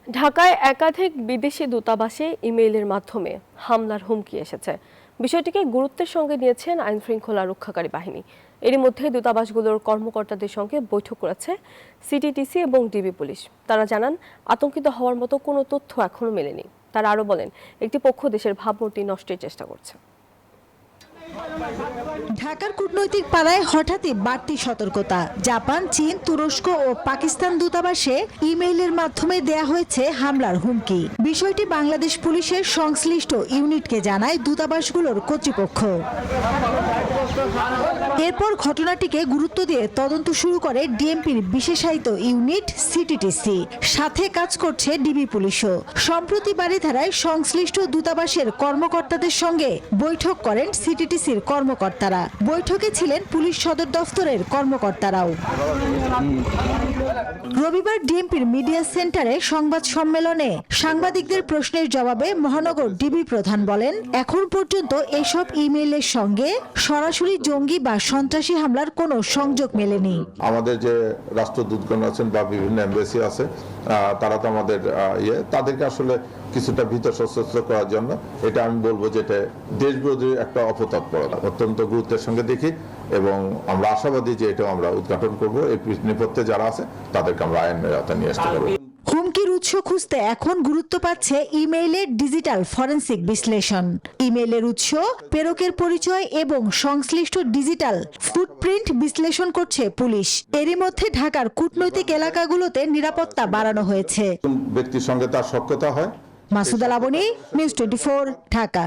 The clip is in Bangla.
ঢাকায় একাধিক বিদেশি দূতাবাসে ইমেইলের মাধ্যমে হামলার হুমকি এসেছে। বিষয়টিকে গুরুত্বের সঙ্গে নিয়েছেন আইন শৃঙ্খলা রক্ষাকারী বাহিনী। এরই মধ্যে দূতাবাসগুলোর কর্মকর্তাদের সঙ্গে বৈঠক করেছে সিটিটিসি এবং ডিবি পুলিশ। তারা জানান, আতঙ্কিত হওয়ার মতো কোনো তথ্য এখনো মেলেনি। তারা আরও বলেন, একটি পক্ষ দেশের ভাবমূর্তি নষ্টের চেষ্টা করছে। ঢাকার কূটনৈতিক পাড়ায় হঠাৎই বাড়তি সতর্কতা। জাপান, চীন, তুরস্ক ও পাকিস্তান দূতাবাসে ইমেইলের মাধ্যমে দেয়া হয়েছে হামলার হুমকি। বিষয়টি বাংলাদেশ পুলিশের সংশ্লিষ্ট ইউনিটকে জানায় দূতাবাসগুলোর কর্তৃপক্ষ। এরপর ঘটনাটিকে গুরুত্ব দিয়ে তদন্ত শুরু করে ডিএমপির বিশেষায়িত ইউনিট সিটিটিসি। সাথে কাজ করছে ডিবি পুলিশও। সম্প্রতি বারিধারায় সংশ্লিষ্ট দূতাবাসের কর্মকর্তাদের সঙ্গে বৈঠক করেন সিটিটিসির কর্মকর্তারা। বৈঠকে ছিলেন পুলিশ সদর দফতরের কর্মকর্তারাও। রবিবার ডিএমপির মিডিয়া সেন্টারে সংবাদ সম্মেলনে সাংবাদিকদের প্রশ্নের জবাবে মহানগর ডিবি প্রধান বলেন, এখন পর্যন্ত এসব ইমেইলের সঙ্গে সরাসরি জঙ্গি বা সন্ত্রাসী হামলার কোনো সংযোগ মেলেনি। আমাদের যে রাষ্ট্রদূতগণ আছেন বা বিভিন্ন এমবাসি আছে, তারা তো আমাদের তাদেরকে আসলে কিছুটা ভীত সশস্ত্র করার জন্য, এটা আমি বলবো যে এটা দেশবিরোধী একটা অপতৎপরতা অত্যন্ত গুরুত্বের সঙ্গে দেখি এবং আমরা আশাবাদী যে এটা আমরা উদ্ঘাটন করব। এই নেপথ্যে যারা আছে তাদেরকে আমরা আইনের আওতায় নিয়ে আসতে পারবো। হুমকির উৎস খুঁজতে এখন গুরুত্ব পাচ্ছে ইমেইলের ডিজিটাল ফরেনসিক বিশ্লেষণ। ইমেইলের উৎস, প্রেরকের পরিচয় এবং সংশ্লিষ্ট ডিজিটাল ফুটপ্রিন্ট বিশ্লেষণ করছে পুলিশ। এরই মধ্যে ঢাকার কূটনৈতিক এলাকাগুলোতে নিরাপত্তা বাড়ানো হয়েছে। ব্যক্তির সঙ্গে তার সখ্যতা হয়। মাসুদা লাবনী, নিউজ 24, ঢাকা।